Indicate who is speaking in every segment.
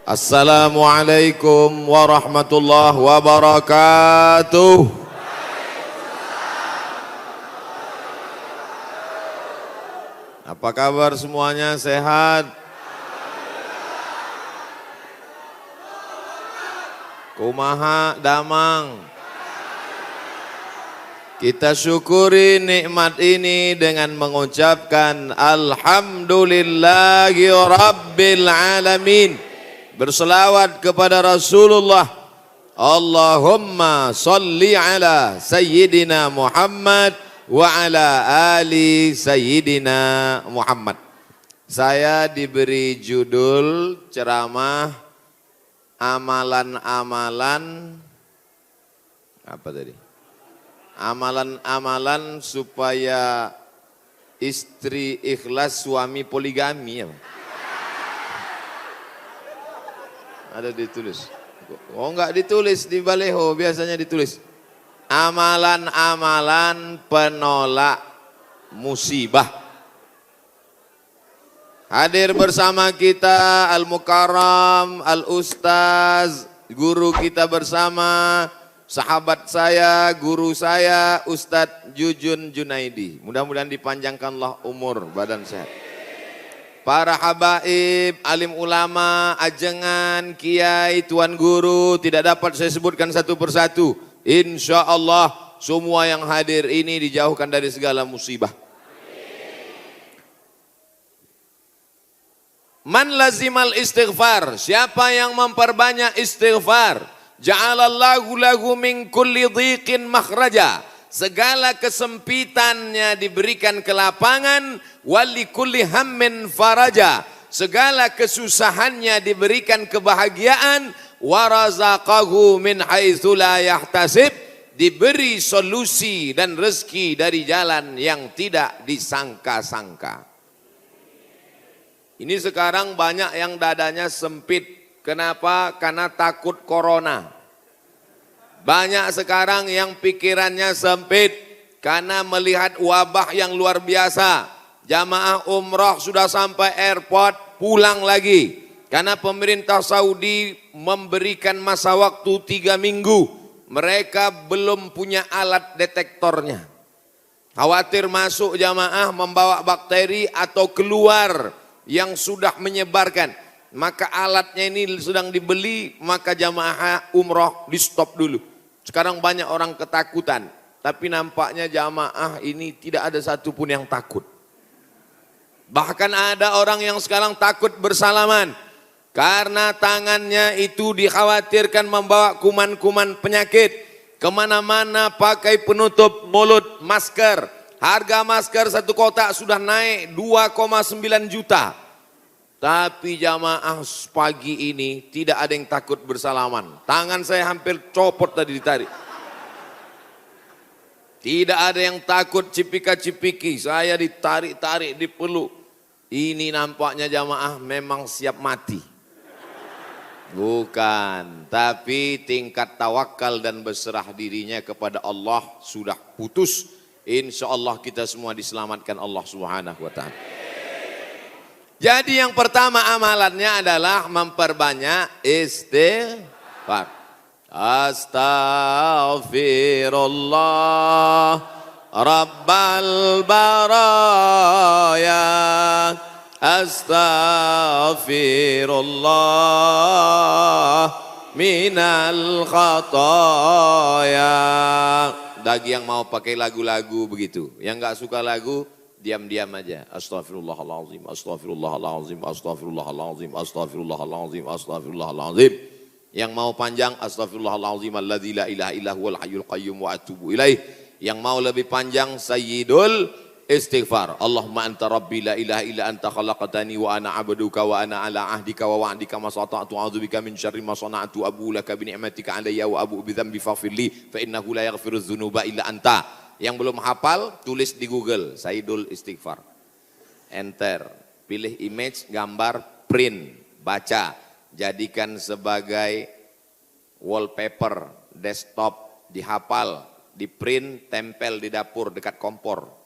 Speaker 1: Assalamualaikum warahmatullahi wabarakatuh. Apa kabar semuanya, sehat? Kumaha damang? Kita syukuri nikmat ini dengan mengucapkan Alhamdulillahi Rabbil Alamin. Berselawat kepada Rasulullah. Allahumma salli ala Sayyidina Muhammad wa ala ali Sayyidina Muhammad. Saya diberi judul ceramah amalan-amalan apa tadi? Amalan-amalan supaya istri ikhlas, suami poligami ya. Ada ditulis. Oh enggak ditulis di baleho, biasanya ditulis. Amalan-amalan penolak musibah. Hadir bersama kita Al-Mukarram, Al-Ustaz, guru kita bersama, sahabat saya, guru saya, Ustadz Jujun Junaidi. Mudah-mudahan dipanjangkanlah umur, badan sehat. Para habaib, alim ulama, ajengan, kiai, tuan guru, tidak dapat saya sebutkan satu persatu. Insya Allah semua yang hadir ini dijauhkan dari segala musibah. Man lazimal istighfar, siapa yang memperbanyak istighfar, ja'alallahu lahu min kulli dhiqin makhraja, segala kesempitannya diberikan kelapangan, wali kulli hammin faraja, segala kesusahannya diberikan kebahagiaan, warazaqahu min haitsu la yahtasib, diberi solusi dan rezeki dari jalan yang tidak disangka-sangka. Ini sekarang banyak yang dadanya sempit. Kenapa? Karena takut corona. Banyak sekarang yang pikirannya sempit karena melihat wabah yang luar biasa. Jamaah umrah sudah sampai airport, pulang lagi. Karena pemerintah Saudi memberikan masa waktu 3 minggu. Mereka belum punya alat detektornya. Khawatir masuk jamaah membawa bakteri atau keluar yang sudah menyebarkan. Maka alatnya ini sedang dibeli, maka jamaah umrah di stop dulu. Sekarang banyak orang ketakutan, tapi nampaknya jamaah ini tidak ada satupun yang takut. Bahkan ada orang yang sekarang takut bersalaman, karena tangannya itu dikhawatirkan membawa kuman-kuman penyakit. Kemana-mana pakai penutup mulut, masker. Harga masker satu kotak sudah naik 2,9 juta. Tapi jamaah pagi ini tidak ada yang takut bersalaman. Tangan saya hampir copot tadi ditarik. Tidak ada yang takut cipika-cipiki. Saya ditarik-tarik, dipeluk. Ini nampaknya jamaah memang siap mati. Bukan, tapi tingkat tawakal dan berserah dirinya kepada Allah sudah putus. Insya Allah kita semua diselamatkan Allah Subhanahu wa ta'ala. Jadi yang pertama amalannya adalah memperbanyak istighfar. Astaghfirullah Rabbal baraya, astaghfirullah minal khataya. Bagi yang mau pakai lagu-lagu begitu, yang nggak suka lagu, diam-diam aja. Astaghfirullahaladzim, astaghfirullahaladzim, astaghfirullahaladzim, astaghfirullahaladzim, astaghfirullahaladzim. Yang mau panjang, astaghfirullahaladzim alladzi la ilaha illa huwal hayyul qayyum wa atubu ilaih. Yang mau lebih panjang, sayyidul istighfar. Allahumma anta rabbi la ilaha illa anta khalaqtani wa ana abduka wa ana ala ahdika wa wa'dika ma sata'tu a'udzubika min syarri ma sana'tu abu laka bi ni'matika alayya wa abu bi dzambi faghfirli fa innahu la yaghfiru dzunuba illa anta. Yang belum hafal, tulis di Google, Sayyidul Istighfar. Enter, pilih image, gambar, print, baca. jadikan sebagai wallpaper, desktop, dihafal, di print, tempel di dapur dekat kompor.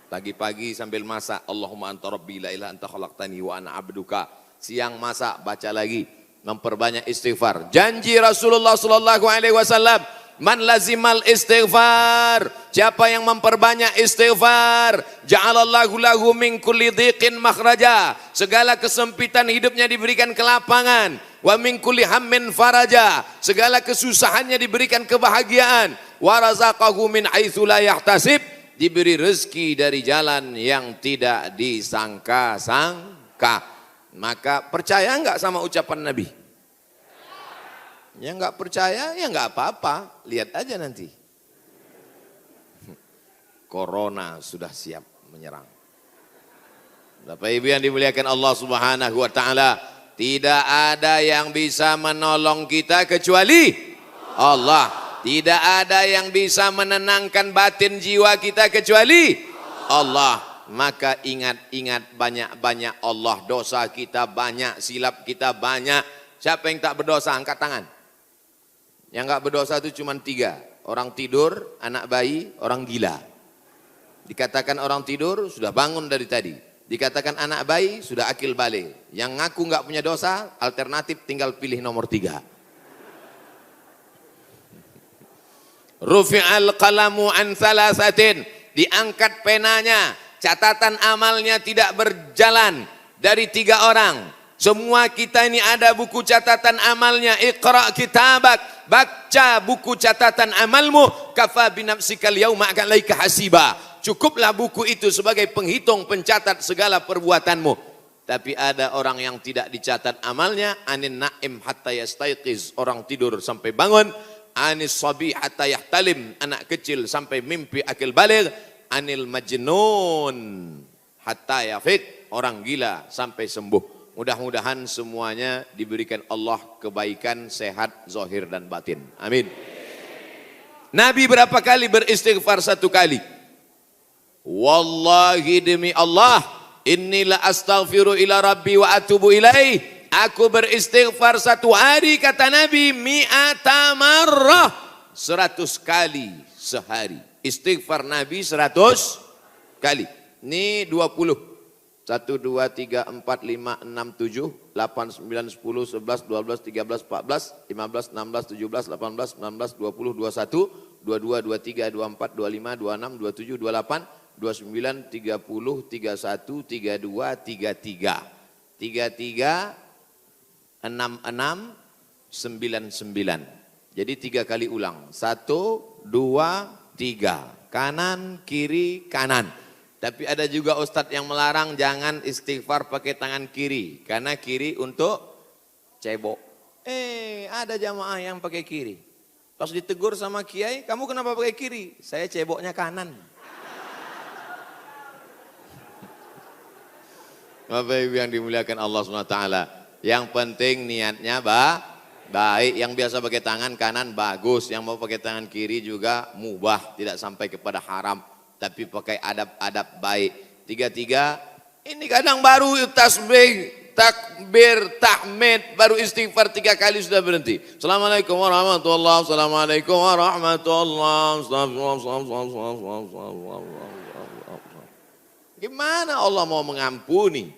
Speaker 1: Pagi-pagi sambil masak, Allahumma anta rabbi la ilaha anta khalaqtani wa ana abduka. Siang masak, baca lagi, memperbanyak istighfar. Janji Rasulullah sallallahu alaihi wasallam, man lazimal istighfar, siapa yang memperbanyak istighfar, ja'alallahu lahu min kulli dhiqin makhraja, segala kesempitan hidupnya diberikan kelapangan, wa min kulli hammin faraja, segala kesusahannya diberikan kebahagiaan, wa razaqahu min haitsu la yahtasib, diberi rezeki dari jalan yang tidak disangka-sangka. Maka percaya enggak sama ucapan Nabi? Yang enggak percaya ya enggak apa-apa, lihat aja nanti. Corona sudah siap menyerang. Bapak Ibu yang dimuliakan Allah Subhanahu wa taala, tidak ada yang bisa menolong kita kecuali Allah. Tidak ada yang bisa menenangkan batin jiwa kita kecuali Allah. Maka ingat-ingat banyak-banyak Allah. Dosa kita banyak, silap kita banyak. Siapa yang tak berdosa? Angkat tangan. Yang enggak berdosa itu cuma 3. Orang tidur, anak bayi, orang gila. Dikatakan orang tidur sudah bangun dari tadi. Dikatakan anak bayi sudah akil balik. Yang ngaku enggak punya dosa, alternatif tinggal pilih nomor 3. Rufi'al qalamu an thalathatin, diangkat penanya, catatan amalnya tidak berjalan dari 3 orang. Semua kita ini ada buku catatan amalnya. Iqra kitabak, baca buku catatan amalmu, kafa binafsikal yauma alaika hasiba. Cukuplah buku itu sebagai penghitung pencatat segala perbuatanmu. Tapi ada orang yang tidak dicatat amalnya, anin naim hatta yastayqiz, orang tidur sampai bangun, anis sabi hatta yahtalim, anak kecil sampai mimpi akil baligh, anil majnun hatta yafiq, orang gila sampai sembuh. Mudah-mudahan semuanya diberikan Allah kebaikan, sehat, zahir dan batin. Amin. Nabi berapa kali beristighfar? 1 kali. Wallahi demi Allah, inni la astaghfiru ila rabbi wa atubu ilaih. Aku beristighfar 1 hari, kata Nabi, mi'ata marrah, 100 kali sehari. Istighfar Nabi 100 kali. Ini 20. 1, 2, 3, 4, 5, 6, 7, 8, 9, 10, 11, 12, 13, 14, 15, 16, 17, 18, 19, 20, 21, 22, 23, 24, 25, 26, 27, 28, 29, 30, 31, 32, 33. 33, 66, 99. Jadi 3 kali ulang. 1, 2, 3. Kanan, kiri, kanan. Tapi ada juga ustadz yang melarang jangan istighfar pakai tangan kiri. Karena kiri untuk cebok. Ada jamaah yang pakai kiri. Pas ditegur sama kiai, kamu kenapa pakai kiri? Saya ceboknya kanan. Bapak Ibu yang dimuliakan Allah SWT. Yang penting niatnya baik. Yang biasa pakai tangan kanan bagus. Yang mau pakai tangan kiri juga mubah. Tidak sampai kepada haram. Tapi pakai adab-adab baik. 3, ini kadang baru tasbih, takbir, tahmid, baru istighfar 3 kali sudah berhenti. Assalamualaikum warahmatullahi wabarakatuh. Assalamualaikum warahmatullahi wabarakatuh. Gimana Allah mau mengampuni?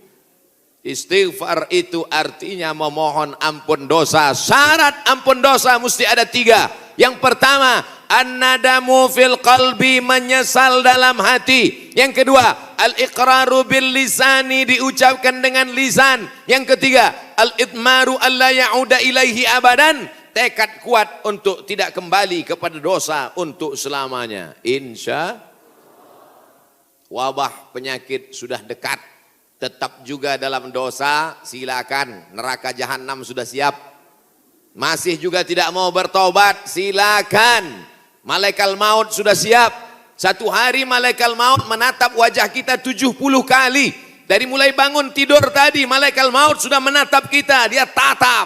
Speaker 1: Istighfar itu artinya memohon ampun dosa. Syarat ampun dosa mesti ada 3. Yang pertama, an-nadamu fil qalbi, menyesal dalam hati. Yang kedua, al-iqraru bil lisani, diucapkan dengan lisan. Yang ketiga, al-idmaru alla ya'uda ilaihi abadan, tekad kuat untuk tidak kembali kepada dosa untuk selamanya. Insya wabah penyakit sudah dekat, tetap juga dalam dosa, silakan, neraka jahanam sudah siap. Masih juga tidak mau bertobat, silakan. Malaikat maut sudah siap. 1 hari malaikat maut menatap wajah kita 70 kali. Dari mulai bangun tidur tadi, malaikat maut sudah menatap kita, dia tatap.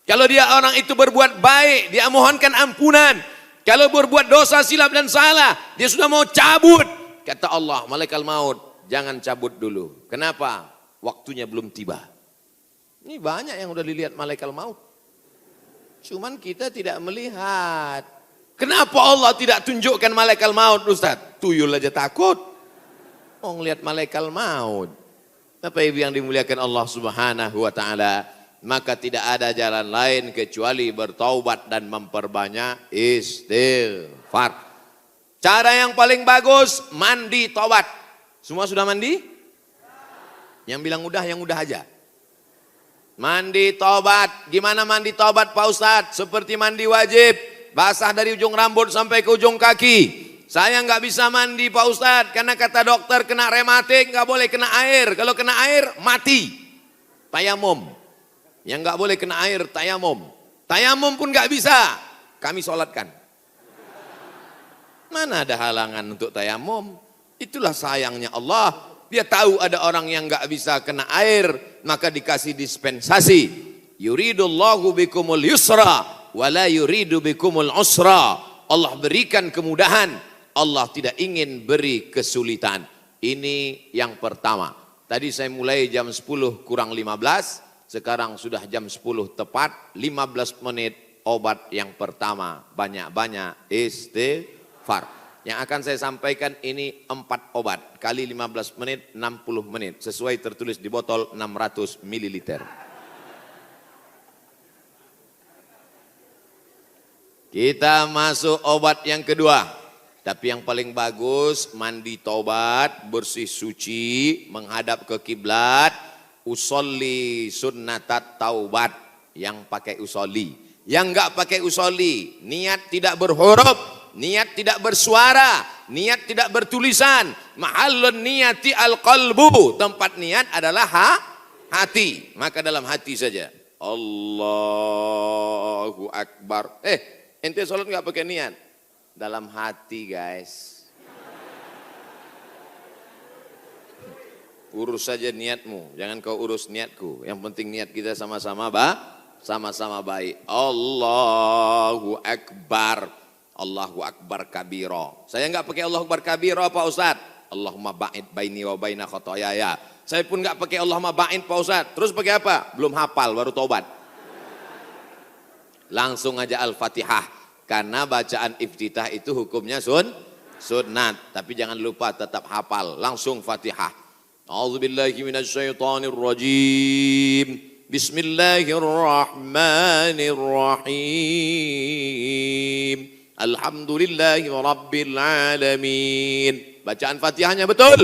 Speaker 1: Kalau dia orang itu berbuat baik, dia mohonkan ampunan. Kalau berbuat dosa, silap dan salah, dia sudah mau cabut. Kata Allah, malaikat maut, jangan cabut dulu. Kenapa? Waktunya belum tiba. Ini banyak yang udah dilihat malaikat maut. Cuman kita tidak melihat. Kenapa Allah tidak tunjukkan malaikat maut, Ustaz? Tuyul aja takut. Oh, ngelihat malaikat maut. Bapak Ibu yang dimuliakan Allah Subhanahu wa taala, maka tidak ada jalan lain kecuali bertaubat dan memperbanyak istighfar. Cara yang paling bagus, mandi taubat. Semua sudah mandi? Yang bilang udah, yang udah aja. Mandi taubat. Gimana mandi taubat Pak Ustadz? Seperti mandi wajib. Basah dari ujung rambut sampai ke ujung kaki. Saya nggak bisa mandi Pak Ustadz, karena kata dokter kena rematik, nggak boleh kena air. Kalau kena air, mati. Tayamum. Yang nggak boleh kena air, tayamum. Tayamum pun nggak bisa. Kami sholatkan. Mana ada halangan untuk tayamum? Itulah sayangnya Allah. Dia tahu ada orang yang nggak bisa kena air, maka dikasih dispensasi. Yuridullahu bikumul yusra, wala yuridu bikumul usra. Allah berikan kemudahan, Allah tidak ingin beri kesulitan. Ini yang pertama. Tadi saya mulai jam 10 kurang 15, sekarang sudah jam 10 tepat, 15 menit obat yang pertama. Banyak-banyak istighfar. Yang akan saya sampaikan ini 4 obat. Kali 15 menit, 60 menit. Sesuai tertulis di botol 600 ml. Kita masuk obat yang kedua. Tapi yang paling bagus, mandi taubat, bersih suci, menghadap ke kiblat, usolli sunnatat taubat. Yang pakai usolli. Yang enggak pakai usolli, niat tidak berhuruf, niat tidak bersuara, niat tidak bertulisan. Mahallun niyati al-qalbu. Tempat niat adalah hati. Maka dalam hati saja. Allahu Akbar. Ente sholat nggak pakai niat? Dalam hati guys. Urus saja niatmu. Jangan kau urus niatku. Yang penting niat kita sama-sama sama-sama baik. Allahu Akbar. Allahu Akbar kabiro. Saya enggak pakai Allahu Akbar kabiro Pak Ustaz. Allahumma ba'id baini wa baina khotoyaya. Saya pun enggak pakai Allahumma ba'id Pak Ustaz. Terus pakai apa? Belum hafal, baru taubat. Langsung aja Al-Fatihah. Karena bacaan iftitah itu hukumnya sunnat. Tapi jangan lupa tetap hafal. Langsung Fatihah. A'udzubillahi minasyaitonirrajim. Bismillahirrahmanirrahim. Alhamdulillahi rabbil alamin. Bacaan Fatihahnya betul.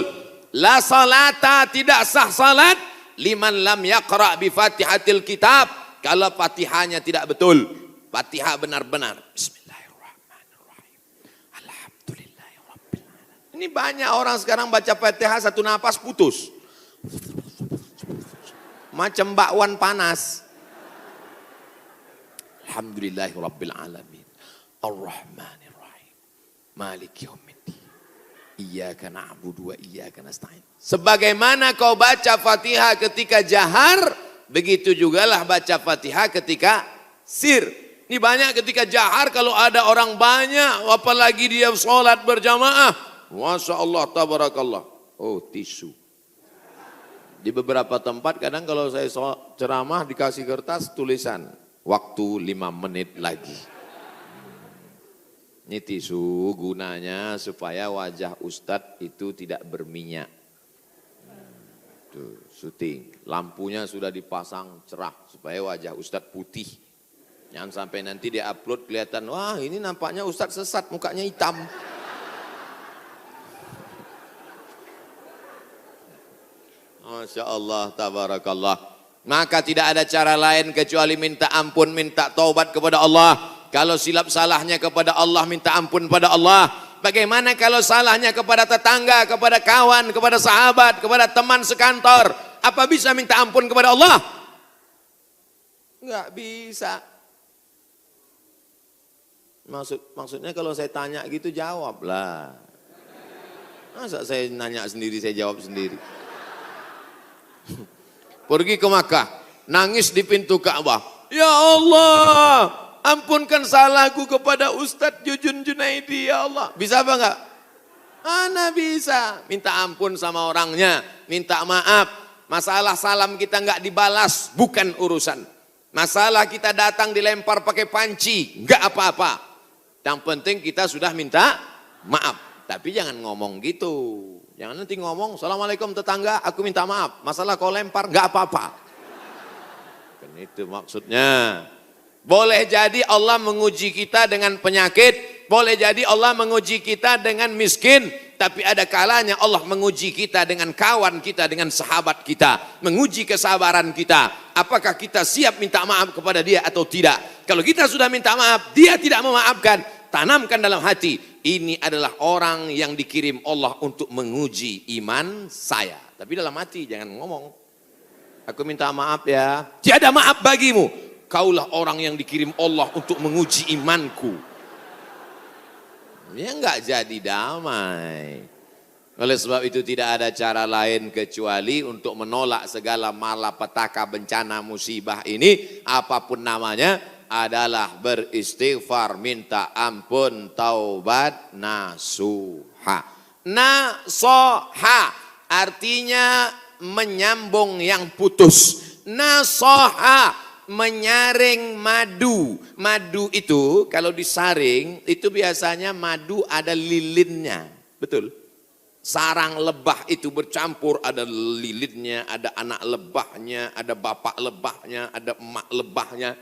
Speaker 1: La salata, tidak sah salat liman lam yaqra bi Fatihatil kitab. Kalau Fatihahnya tidak betul. Fatihah benar-benar. Bismillahirrahmanirrahim. Alhamdulillahi rabbil alamin. Ini banyak orang sekarang baca Fatihah satu napas putus. Macam bakwan panas. Alhamdulillahi rabbil alamin. Ar-Rahmanir-Rahim. Maliki yaumiddin. Iyyaka na'budu wa iyyaka nasta'in. Sebagaimana kau baca Fatihah ketika jahar, begitu jugalah baca Fatihah ketika sir. Ini banyak ketika jahar kalau ada orang banyak, apalagi dia sholat berjamaah. Masya Allah, tabarakallah. Oh, tisu. Di beberapa tempat kadang kalau saya ceramah dikasih kertas tulisan waktu 5 menit lagi. Ini tisu gunanya supaya wajah Ustadz itu tidak berminyak. Tuh, syuting. Lampunya sudah dipasang cerah supaya wajah Ustadz putih. Jangan sampai nanti dia upload kelihatan, wah ini nampaknya Ustadz sesat, mukanya hitam. Masya Allah, tabarakallah. Maka tidak ada cara lain kecuali minta ampun, minta taubat kepada Allah. Kalau silap salahnya kepada Allah, minta ampun pada Allah. Bagaimana kalau salahnya kepada tetangga, kepada kawan, kepada sahabat, kepada teman sekantor? Apa bisa minta ampun kepada Allah? Enggak bisa. Maksudnya kalau saya tanya gitu jawablah. Masa saya nanya sendiri, saya jawab sendiri. Pergi ke Makkah, nangis di pintu Ka'bah. Ya Allah, ampunkan salahku kepada Ustadz Jujun Junaidi, ya Allah. Bisa apa enggak? Mana bisa. Minta ampun sama orangnya, minta maaf. Masalah salam kita nggak dibalas, bukan urusan. Masalah kita datang dilempar pakai panci, nggak apa-apa. Yang penting kita sudah minta maaf. Tapi jangan ngomong gitu. Jangan nanti ngomong, Assalamualaikum tetangga, aku minta maaf. Masalah kau lempar, nggak apa-apa. Kan itu maksudnya. Boleh jadi Allah menguji kita dengan penyakit. Boleh jadi Allah menguji kita dengan miskin. Tapi ada kalanya Allah menguji kita dengan kawan kita, dengan sahabat kita. Menguji kesabaran kita. Apakah kita siap minta maaf kepada dia atau tidak. Kalau kita sudah minta maaf, dia tidak memaafkan. Tanamkan dalam hati, ini adalah orang yang dikirim Allah untuk menguji iman saya. Tapi dalam hati jangan ngomong, aku minta maaf ya. Tiada maaf bagimu. Kaulah orang yang dikirim Allah untuk menguji imanku. Ya enggak jadi damai. Oleh sebab itu tidak ada cara lain kecuali untuk menolak segala malapetaka, bencana, musibah ini, apapun namanya, adalah beristighfar, minta ampun, taubat, nasuha. Nasoha artinya menyambung yang putus. Nasoha menyaring madu. Madu itu kalau disaring itu biasanya madu ada lilinnya. Betul. Sarang lebah itu bercampur, ada lilinnya, ada anak lebahnya, ada bapak lebahnya, ada emak lebahnya.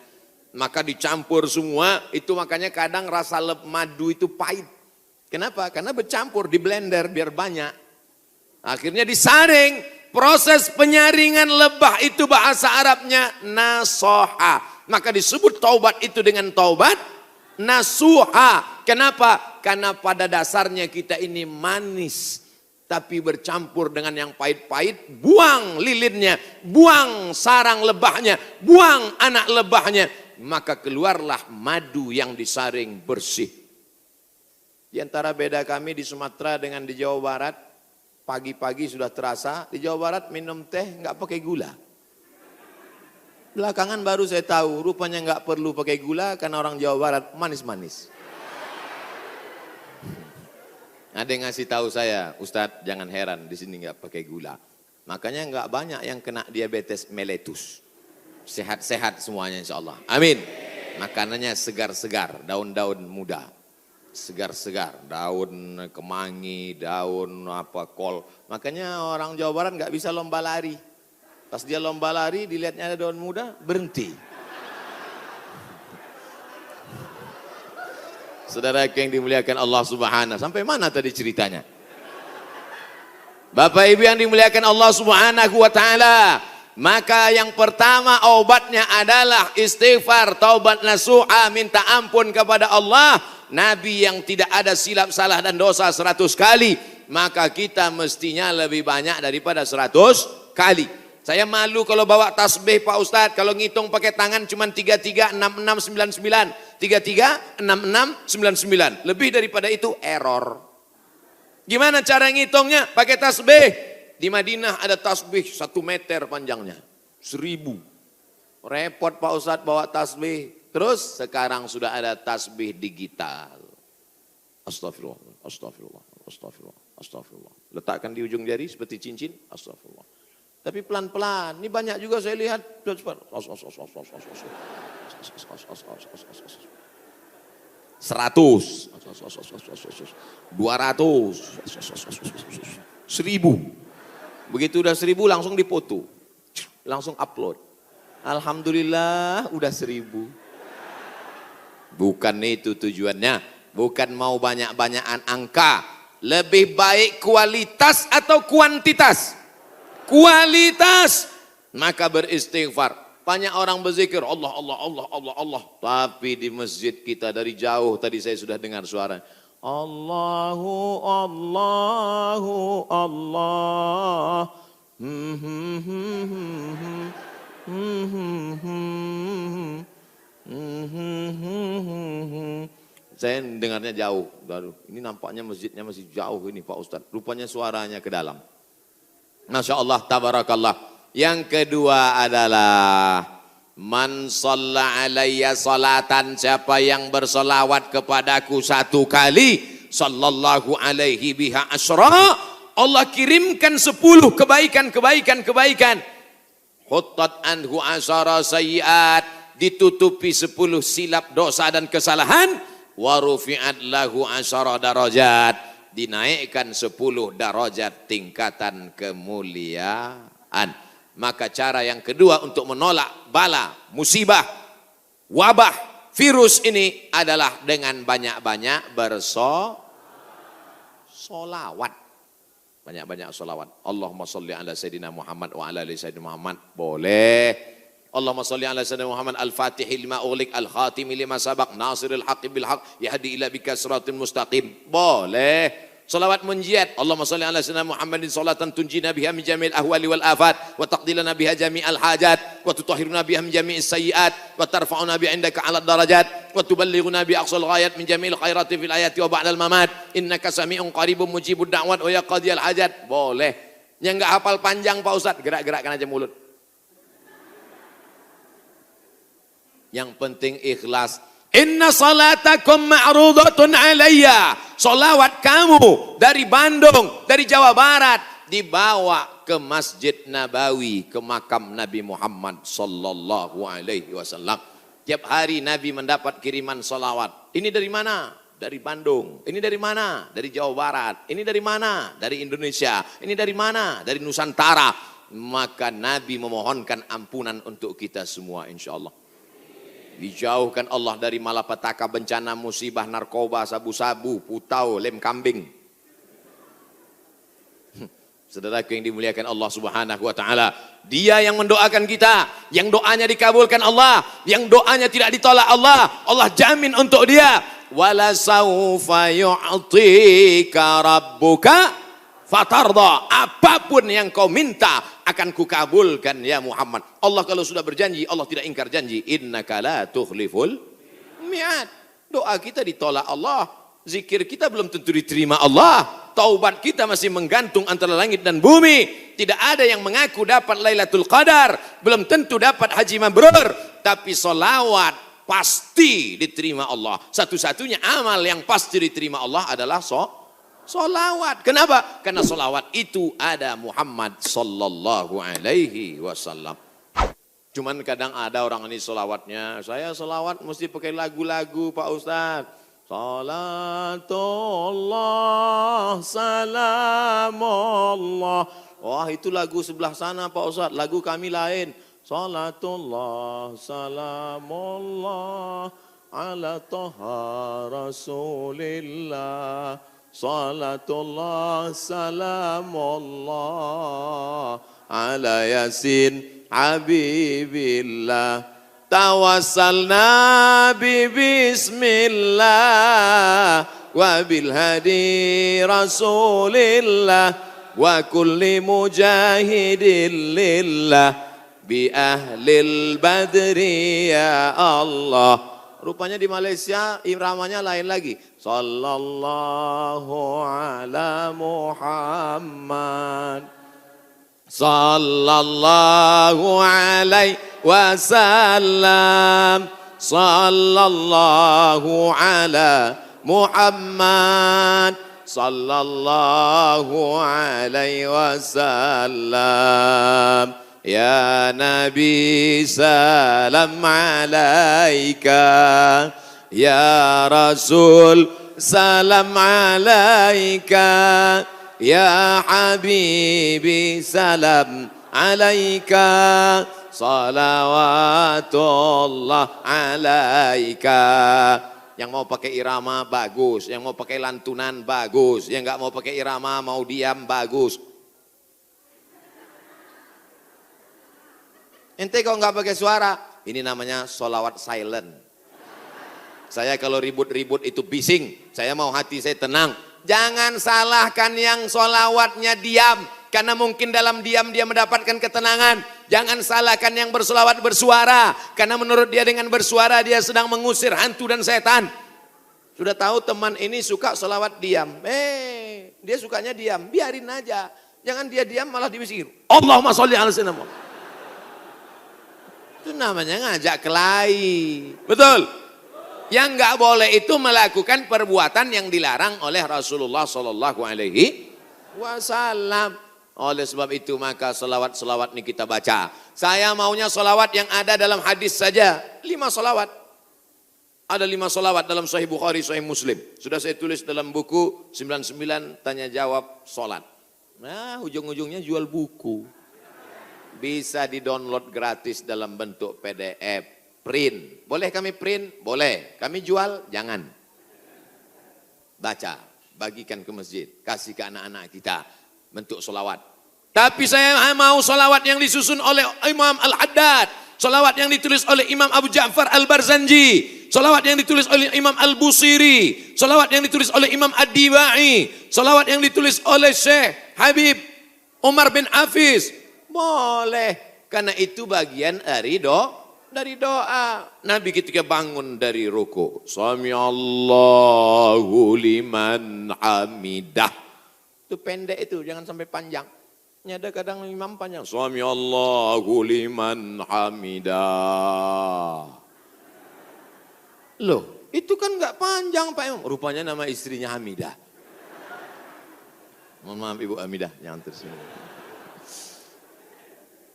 Speaker 1: Maka dicampur semua, itu makanya kadang rasa madu itu pahit. Kenapa? Karena bercampur, di blender biar banyak. Akhirnya disaring. Proses penyaringan lebah itu bahasa Arabnya nasoha. Maka disebut taubat itu dengan taubat nasuha. Kenapa? Karena pada dasarnya kita ini manis. Tapi bercampur dengan yang pahit-pahit. Buang lilinnya, buang sarang lebahnya, buang anak lebahnya. Maka keluarlah madu yang disaring bersih. Di antara beda kami di Sumatera dengan di Jawa Barat. Pagi-pagi sudah terasa, di Jawa Barat minum teh nggak pakai gula. Belakangan baru saya tahu, rupanya nggak perlu pakai gula karena orang Jawa Barat manis-manis. Ada yang ngasih tahu saya, Ustadz jangan heran di sini nggak pakai gula. Makanya nggak banyak yang kena diabetes mellitus. Sehat-sehat semuanya insya Allah. Amin. Makanannya segar-segar, daun-daun muda. Segar-segar, daun kemangi, daun kol. Makanya orang Jawa Barat nggak bisa lomba lari. Pas dia lomba lari, dilihatnya ada daun muda, berhenti. Saudara yang dimuliakan Allah Subhanahu. Sampai mana tadi ceritanya? Bapak Ibu yang dimuliakan Allah Subhanahu wa taala. Maka yang pertama obatnya adalah istighfar, taubat nasuha, minta ampun kepada Allah. Nabi yang tidak ada silap, salah dan dosa 100 kali. Maka kita mestinya lebih banyak daripada 100 kali. Saya malu kalau bawa tasbih Pak Ustadz. Kalau ngitung pakai tangan cuma 336699. 336699. Lebih daripada itu error. Gimana cara ngitungnya? Pakai tasbih. Di Madinah ada tasbih 1 meter panjangnya. 1000. Repot Pak Ustadz bawa tasbih. Terus sekarang sudah ada tasbih digital. Astagfirullah, astagfirullah, astagfirullah, astagfirullah. Letakkan di ujung jari seperti cincin, astagfirullah. Tapi pelan-pelan, ini banyak juga saya lihat. 100, 200, 1000. Begitu udah 1000 langsung dipoto. Langsung upload. Alhamdulillah udah 1000. Bukan itu tujuannya, bukan mau banyak-banyakan angka. Lebih baik kualitas atau kuantitas? Kualitas. Maka beristighfar. Banyak orang berzikir Allah, Allah, Allah, Allah, Allah. Tapi di masjid kita dari jauh tadi saya sudah dengar suara Allahu, Allahu, Allah. Saya dengarnya jauh. Aduh, ini nampaknya masjidnya masih jauh ini Pak Ustadz. Rupanya suaranya ke dalam. Masya Allah, tabarakallah. Yang kedua adalah man shalla alayya salatan, siapa yang bersolawat kepadaku 1 kali, sallallahu alaihi biha asyra, Allah kirimkan 10 kebaikan. Huttat anhu asyara sayyiat, ditutupi 10 silap dosa dan kesalahan. Wa rufi'at lahu asyara darajat, dinaikkan 10 darajat tingkatan kemuliaan. Maka cara yang kedua untuk menolak bala, musibah, wabah, virus ini adalah dengan banyak-banyak bersolawat. Banyak-banyak solawat. Allahumma salli ala Sayyidina Muhammad wa ala ali Sayyidina Muhammad. Boleh. Allahumma salli ala Sayyidina Muhammad al-Fatihi lima ughliq al-Khatimi lima sabaq nasiril haqqi bil haqq yahdi ila bika siratal mustaqim. Boleh. Salawat munjiat. Allahumma salli ala Sayyidina Muhammadin salatan tunjina biha min jami'il ahwali wal afat wa taqdilana biha jami'al hajat wa tutahhiruna biha min jami'is sayyiat wa tarfa'una bi 'indaka 'ala darajat wa tuballighuna bi aqsal ghayat min jami'il khairati fil ayati wa ba'dal mamat innaka sami'un qaribun mujibud da'wat wa ya qadiyal hajat. Boleh. Yang enggak hafal panjang Pak Ustaz, gerak-gerakkan aja mulut. Yang penting ikhlas. Inna salatakum ma'rudatun alayya. Salawat kamu dari Bandung, dari Jawa Barat dibawa ke Masjid Nabawi, ke makam Nabi Muhammad sallallahu alaihi wasallam. Tiap hari Nabi mendapat kiriman salawat. Ini dari mana? Dari Bandung. Ini dari mana? Dari Jawa Barat. Ini dari mana? Dari Indonesia. Ini dari mana? Dari Nusantara. Maka Nabi memohonkan ampunan untuk kita semua insyaallah. Dijauhkan Allah dari malapetaka, bencana, musibah, narkoba, sabu-sabu, putau, lem kambing. Saudaraku yang dimuliakan Allah Subhanahu wa taala, Dia yang mendoakan kita, yang doanya dikabulkan Allah, yang doanya tidak ditolak Allah, Allah jamin untuk dia. Wala saufa yu'tika rabbuka fatarda. Apapun yang kau minta akan kukabulkan ya Muhammad. Allah kalau sudah berjanji, Allah tidak ingkar janji. Innaka la tukhliful mi'ad. Doa kita ditolak Allah, zikir kita belum tentu diterima Allah, taubat kita masih menggantung antara langit dan bumi. Tidak ada yang mengaku dapat Lailatul Qadar, belum tentu dapat haji mabrur, tapi solawat pasti diterima Allah. Satu-satunya amal yang pasti diterima Allah adalah solawat. Kenapa? Karena solawat itu ada Muhammad sallallahu alaihi wasallam. Cuman kadang ada orang ini solawatnya, saya solawat mesti pakai lagu-lagu Pak Ustaz. Salatullah, salamullah. Wah itu lagu sebelah sana Pak Ustaz, lagu kami lain. Salatullah, salamullah, ala toha rasulillah. Salatullah salamullah ala yasin habibillah tawassalna bismillah wa bil hadi rasulillah wa kulli mujahidin lillah bi ahlil badri ya Allah. Rupanya di Malaysia iramanya lain lagi. Sallallahu ala Muhammad. Sallallahu alaihi wasallam. Sallallahu ala Muhammad. Sallallahu alaihi wasallam. Ya Nabi salam alaika, ya Rasul salam alaika, ya Habibi salam alaika, salawatullah alaika. Yang mau pakai irama bagus, yang mau pakai lantunan bagus, yang nggak mau pakai irama mau diam bagus. Ente kalau nggak pakai suara, ini namanya solawat silent. Saya kalau ribut-ribut itu bising, saya mau hati saya tenang. Jangan salahkan yang solawatnya diam, karena mungkin dalam diam dia mendapatkan ketenangan. Jangan salahkan yang bersolawat bersuara, karena menurut dia dengan bersuara dia sedang mengusir hantu dan setan. Sudah tahu teman ini suka solawat diam, dia sukanya diam, biarin aja. Jangan dia diam malah dibisir. Allahumma sholli ala sayyidina Muhammad. Itu namanya ngajak kelahi. Betul? Yang enggak boleh itu melakukan perbuatan yang dilarang oleh Rasulullah sallallahu alaihi wasallam. Oleh sebab itu maka selawat-selawat ini kita baca. Saya maunya selawat yang ada dalam hadis saja. 5 selawat. Ada 5 selawat dalam Sahih Bukhari, Sahih Muslim. Sudah saya tulis dalam buku 99 tanya jawab solat. Nah, ujung-ujungnya jual buku. Bisa di-download gratis dalam bentuk PDF. Print. Boleh kami print? Boleh. Kami jual? Jangan. Baca. Bagikan ke masjid. Kasih ke anak-anak kita. Bentuk solawat. Tapi saya mau solawat yang disusun oleh Imam Al-Haddad. Solawat yang ditulis oleh Imam Abu Ja'far Al-Barzanji. Solawat yang ditulis oleh Imam Al-Busiri. Solawat yang ditulis oleh Imam Ad-Dibai. Solawat yang ditulis oleh Syekh Habib Umar bin Hafiz. Boleh. Karena itu bagian dari doa. Nabi ketika bangun dari ruku. Sami Allahu liman hamidah. Itu pendek itu, jangan sampai panjang. Ada kadang imam panjang. Sami Allahu liman hamidah. Loh, itu kan enggak panjang Pak Imam. Rupanya nama istrinya Hamidah. Mohon maaf Ibu Hamidah, jangan tersinggung.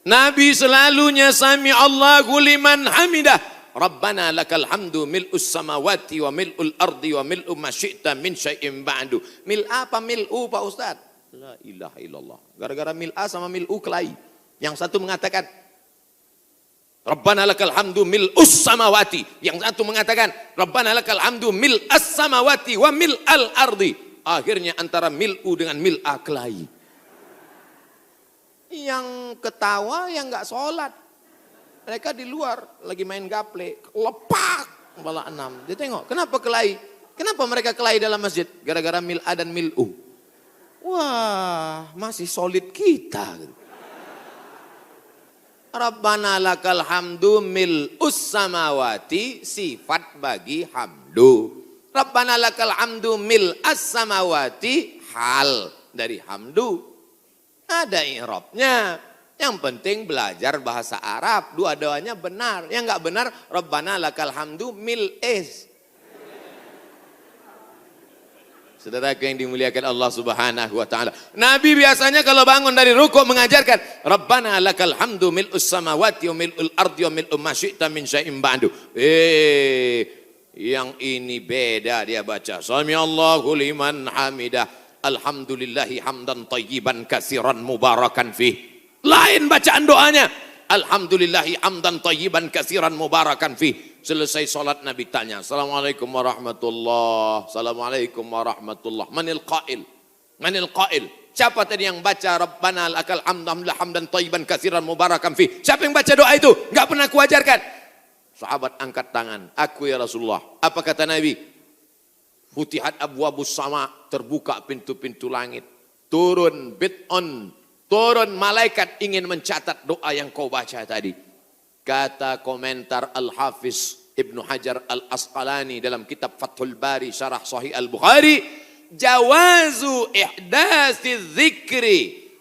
Speaker 1: Nabi selalunya sami Allahu liman hamidah. Rabbana lakal hamdu mil'us samawati wa mil'ul ardi wa mil'u ma syi'ta min syai'in ba'du. Mil apa mil'u Pak Ustaz? La ilaha illallah. Gara-gara mil'a sama mil'u kelahi. Yang satu mengatakan Rabbana lakal hamdu mil'us samawati. Yang satu mengatakan Rabbana lakal hamdu mil'as samawati wa mil'al ardi. Akhirnya antara mil'u dengan mil'a kelahi. Yang ketawa yang enggak sholat. Mereka di luar lagi main gaple, lepak kepala 6. Dia tengok, kenapa kelahi? Kenapa mereka kelahi dalam masjid? Gara-gara mil'a dan mil'u. Wah, masih solid kita. Rabbana lakal hamdu mil'us samawati, sifat bagi hamdu. Rabbana lakal hamdu mil'as samawati, hal dari hamdu. Ada i'rabnya. Yang penting belajar bahasa Arab. Dua-duanya benar. Yang enggak benar, Rabbana lakal hamdu mil'is. Saudaraku yang dimuliakan Allah Subhanahu wa taala. Nabi biasanya kalau bangun dari rukuk mengajarkan Rabbana lakal hamdu mil'us samawati wa mil'ul ardi wa mil'u ma syi'ta min syai'in ba'du. Yang ini beda dia baca. Sami Allahu liman hamidah. Alhamdulillahi hamdan tayyiban katsiran mubarakan fih. Lain bacaan doanya. Alhamdulillahi hamdan tayyiban katsiran mubarakan fih. Selesai sholat Nabi tanya, Assalamualaikum warahmatullahi. Assalamualaikum warahmatullahi. Manil qail? Manil qail? Siapa tadi yang baca Rabbana lakal hamdan tayyiban katsiran mubarakan fih? Siapa yang baca doa itu? Enggak pernah kuajarkan. Sahabat angkat tangan. Aku ya Rasulullah. Apa kata Nabi? Futihat abwabus sama, terbuka pintu-pintu langit. Turun bid'un, turun malaikat ingin mencatat doa yang kau baca tadi. Kata komentar Al-Hafiz Ibnu Hajar Al-Asqalani dalam kitab Fathul Bari Syarah Sahih Al-Bukhari, jawazu ihdasi dzikri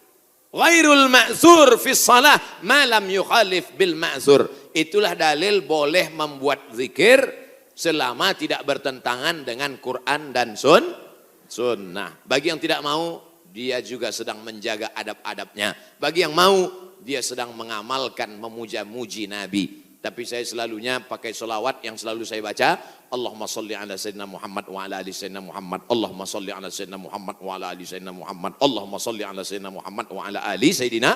Speaker 1: ghairul ma'zur fi shalah ma lam yukhalif bil ma'zur. Itulah dalil boleh membuat zikir selama tidak bertentangan dengan Quran dan sunnah. Bagi yang tidak mau, dia juga sedang menjaga adab-adabnya. Bagi yang mau, dia sedang mengamalkan memuja-muji Nabi. Tapi saya selalunya pakai selawat yang selalu saya baca. Allahumma salli ala sayyidina Muhammad wa ala ali sayyidina Muhammad. Allahumma salli ala sayyidina Muhammad wa ala ali sayyidina Muhammad. Allahumma salli ala sayyidina Muhammad wa ala ali sayyidina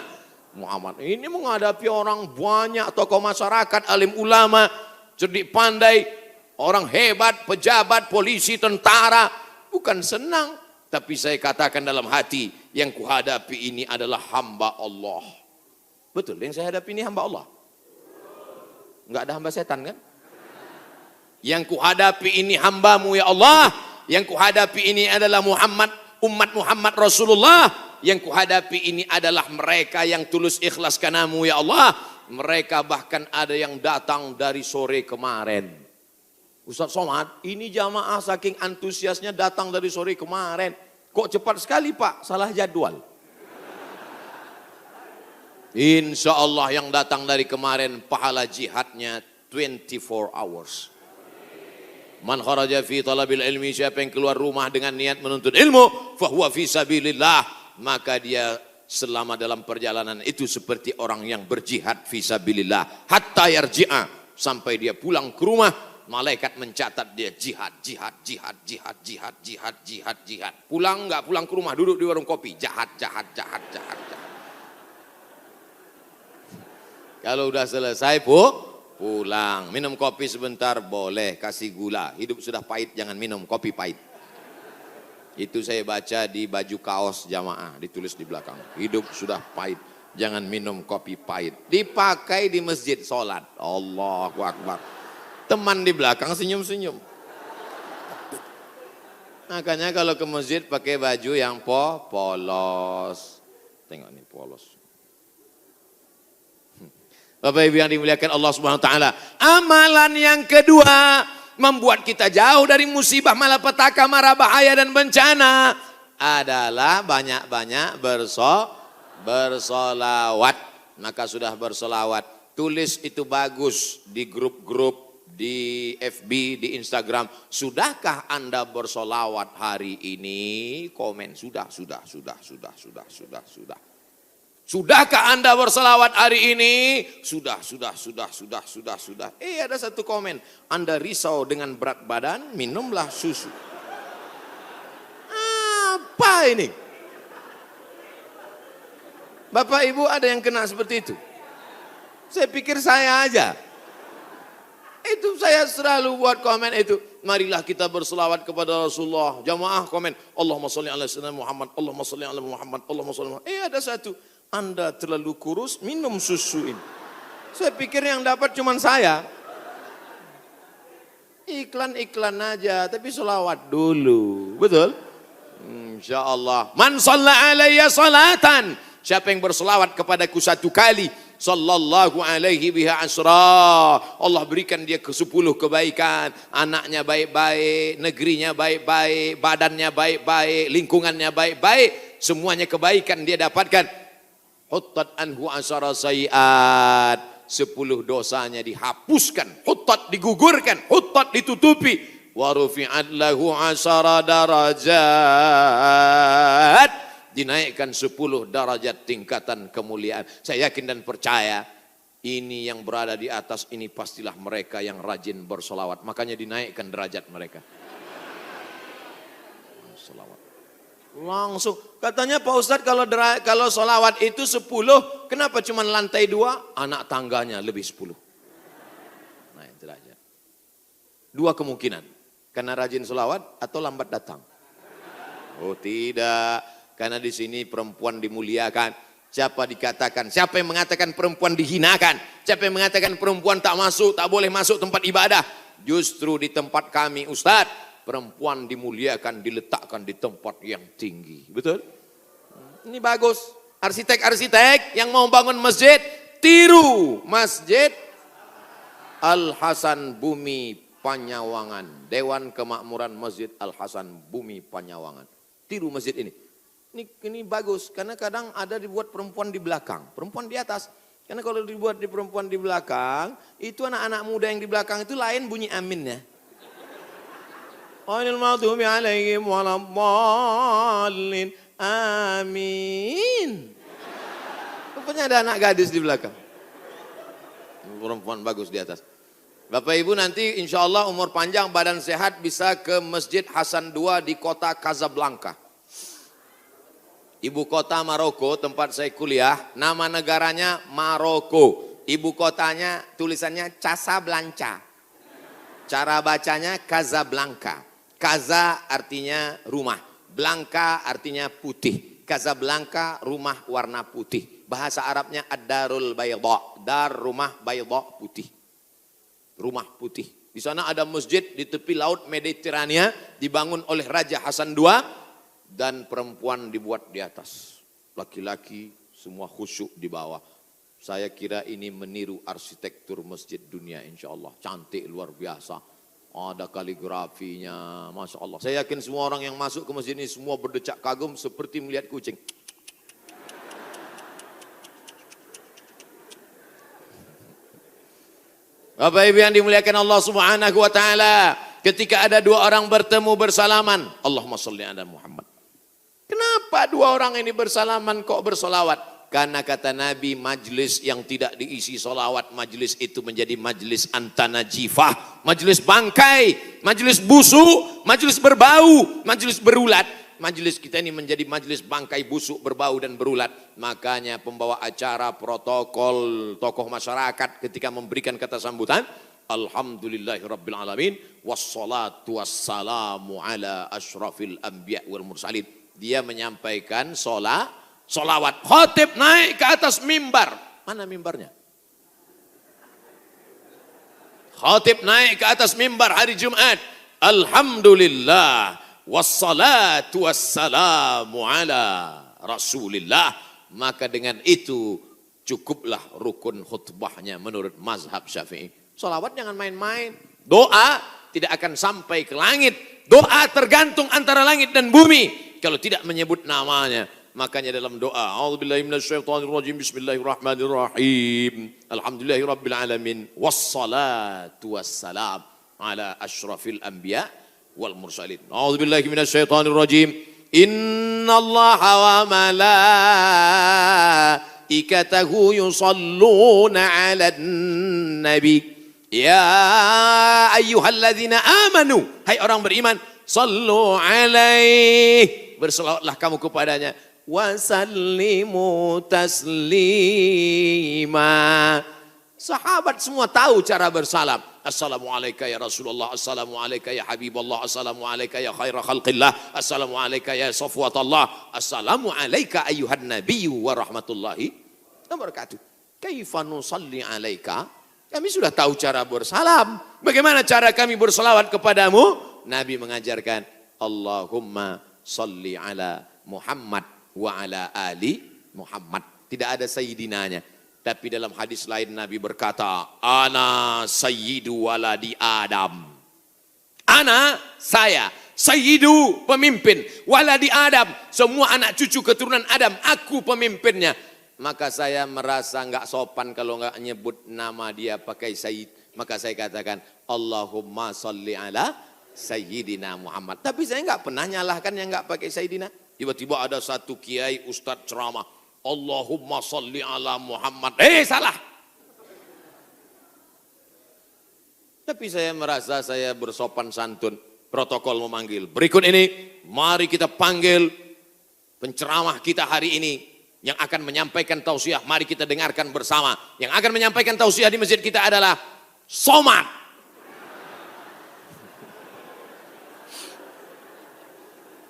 Speaker 1: Muhammad. Ini menghadapi orang banyak, tokoh masyarakat, alim ulama, cerdik pandai, orang hebat, pejabat, polisi, tentara. Bukan senang. Tapi saya katakan dalam hati, yang kuhadapi ini adalah hamba Allah. Betul, yang saya hadapi ini hamba Allah. Enggak ada hamba setan kan? Yang kuhadapi ini hambamu ya Allah. Yang kuhadapi ini adalah Muhammad, umat Muhammad Rasulullah. Yang kuhadapi ini adalah mereka yang tulus ikhlas karenamu ya Allah. Mereka bahkan ada yang datang dari sore kemarin. Ustaz Somad, ini jamaah saking antusiasnya datang dari sore kemarin. Kok cepat sekali Pak? Salah jadwal. Insya Allah yang datang dari kemarin pahala jihadnya 24 hours. Man kharaja fi talabil ilmi, siapa yang keluar rumah dengan niat menuntut ilmu, fahuwa fi sabilillah. maka dia selama dalam perjalanan itu seperti orang yang berjihad fisabilillah hatta yarji'a, sampai dia pulang ke rumah malaikat mencatat dia jihad. Pulang nggak pulang ke rumah, duduk di warung kopi, jahat. Kalau udah selesai pulang, minum kopi sebentar boleh, kasih gula. Hidup sudah pahit, jangan minum kopi pahit. Itu saya baca di baju kaos jamaah, ditulis di belakang. Hidup sudah pahit, jangan minum kopi pahit. Dipakai di masjid sholat. Allahu Akbar. Teman di belakang senyum-senyum. Makanya kalau ke masjid pakai baju yang polos. Tengok nih polos. Bapak Ibu yang dimuliakan Allah Subhanahu wa taala. Amalan yang kedua membuat kita jauh dari musibah, malapetaka, mara bahaya dan bencana adalah banyak-banyak bersolawat. Maka sudah bersolawat, tulis itu bagus di grup-grup, di FB, di Instagram. Sudahkah Anda bersolawat hari ini? Komen, sudah. Sudahkah Anda berselawat hari ini? Sudah. Ada satu komen, Anda risau dengan berat badan, minumlah susu. Apa ini? Bapak Ibu ada yang kena seperti itu? Saya pikir saya aja. Itu saya selalu buat komen itu. Marilah kita berselawat kepada Rasulullah. Jamaah komen, Allahumma sholli ala sayyidina Muhammad, Allahumma sholli ala Muhammad, Allahumma sholli ala Muhammad. Ada satu, Anda terlalu kurus, minum susu ini. Saya pikir yang dapat cuma saya. Iklan-iklan aja, tapi selawat dulu. Betul? Insya Allah. Man shalla alayya salatan. Siapa yang berselawat kepadaku satu kali, sallallahu alaihi biha asra. Allah berikan dia ke 10 kebaikan. Anaknya baik-baik, negerinya baik-baik, badannya baik-baik, lingkungannya baik-baik. Semuanya kebaikan dia dapatkan. Huttat anhu asara sayiat. 10 dosanya dihapuskan. Huttat digugurkan. Huttat ditutupi. Wa rufi'at lahu asara darajat. Dinaikkan 10 derajat tingkatan kemuliaan. Saya yakin dan percaya ini yang berada di atas ini pastilah mereka yang rajin bersolawat. Makanya dinaikkan derajat mereka. Solawat. Langsung. Katanya Pak Ustadz kalau solawat itu 10, kenapa cuma lantai 2? Anak tangganya lebih 10. Naik derajat. 2 kemungkinan. Karena rajin solawat atau lambat datang. Oh tidak. Karena di sini perempuan dimuliakan. Siapa yang mengatakan perempuan dihinakan? Siapa yang mengatakan perempuan tak boleh masuk tempat ibadah? Justru di tempat kami Ustadz, perempuan dimuliakan, diletakkan di tempat yang tinggi. Betul? Ini bagus. Arsitek-arsitek yang mau bangun masjid, tiru Masjid Al-Hasan Bumi Panyawangan. Dewan Kemakmuran Masjid Al-Hasan Bumi Panyawangan. Tiru masjid ini. Ini bagus, karena kadang ada dibuat perempuan di belakang, perempuan di atas. Karena kalau dibuat di perempuan di belakang, itu anak-anak muda yang di belakang itu lain bunyi aminnya. Ghairil maghdubi alaihim waladdallin. Amin. Rupanya ada anak gadis di belakang. Perempuan bagus di atas. Bapak Ibu nanti insya Allah umur panjang, badan sehat, bisa ke Masjid Hasan II di kota Casablanca. Ibu kota Maroko, tempat saya kuliah, nama negaranya Maroko. Ibu kotanya tulisannya Casablanca. Cara bacanya Casablanca. Casa artinya rumah, Blanca artinya putih. Casablanca rumah warna putih. Bahasa Arabnya ad-darul bayda. Dar rumah bayda putih. Rumah putih. Di sana ada masjid di tepi laut Mediterania dibangun oleh Raja Hasan II. Dan perempuan dibuat di atas. Laki-laki semua khusyuk di bawah. Saya kira ini meniru arsitektur masjid dunia insya Allah. Cantik luar biasa. Ada kaligrafinya. Masya Allah. Saya yakin semua orang yang masuk ke masjid ini semua berdecak kagum seperti melihat kucing. Bapak Ibu yang dimuliakan Allah Subhanahu wa taala, ketika ada 2 orang bertemu bersalaman, Allahumma sholli ala Muhammad. Kenapa dua orang ini bersalaman kok bersolawat? Karena kata Nabi, majlis yang tidak diisi solawat, majlis itu menjadi majlis antanajifah, majlis bangkai, majlis busuk, majlis berbau, majlis berulat. Majlis kita ini menjadi majlis bangkai, busuk, berbau dan berulat. Makanya pembawa acara, protokol, tokoh masyarakat ketika memberikan kata sambutan, alhamdulillahirabbil alamin wassalatu wassalamu ala asyrafil anbiya wal mursalin. Dia menyampaikan solawat. Khatib naik ke atas mimbar. Mana mimbarnya? Khatib naik ke atas mimbar hari Jumat. Alhamdulillah wassalatu wassalamu ala rasulillah. Maka dengan itu cukuplah rukun khutbahnya menurut mazhab Syafi'i. Solawat jangan main-main. Doa tidak akan sampai ke langit. Doa tergantung antara langit dan bumi. Kalau tidak menyebut namanya. Makanya dalam doa, a'udzubillahi minasyaitonirrajim, bismillahirrahmanirrahim, alhamdulillahirabbil alamin, wassalatu wassalam ala asyrafil anbiya wal mursalin. A'udzubillahi minasyaitonirrajim, innallaha wa malaikatahu yusalluna 'alan nabi. Ya ayyuhalladzina amanu, hai orang beriman, sallu alaihi, berselawatlah kamu kepadanya, wasallimu taslima. Sahabat semua tahu cara bersalam. Assalamualaikum ya Rasulullah, assalamualaikum ya Habiballah, assalamualaikum ya khaira khalqillah, assalamualaikum ya safwatallah, assalamualaikum ayyuhan nabiyyu wa rahmatullahi wa barakatuh. Kaifa nusalli alaika? Kami sudah tahu cara bersalam. Bagaimana cara kami berselawat kepadamu? Nabi mengajarkan, Allahumma salli ala Muhammad wa ala ali Muhammad. Tidak ada sayyidinanya. Tapi dalam hadis lain Nabi berkata, ana sayyidu waladi Adam. Ana, saya, sayyidu, pemimpin, waladi Adam, semua anak cucu keturunan Adam, aku pemimpinnya. Maka saya merasa enggak sopan kalau enggak nyebut nama dia pakai sayyid. Maka saya katakan, Allahumma salli ala Sayyidina Muhammad. Tapi saya enggak pernah nyalahkan yang enggak pakai Sayyidina. Tiba-tiba ada satu kiai ustadz ceramah, Allahumma salli ala Muhammad. Salah. Tapi saya merasa saya bersopan santun. Protokol memanggil. Berikut ini, mari kita panggil penceramah kita hari ini yang akan menyampaikan tausiah. Mari kita dengarkan bersama. Yang akan menyampaikan tausiah di masjid kita adalah Somad.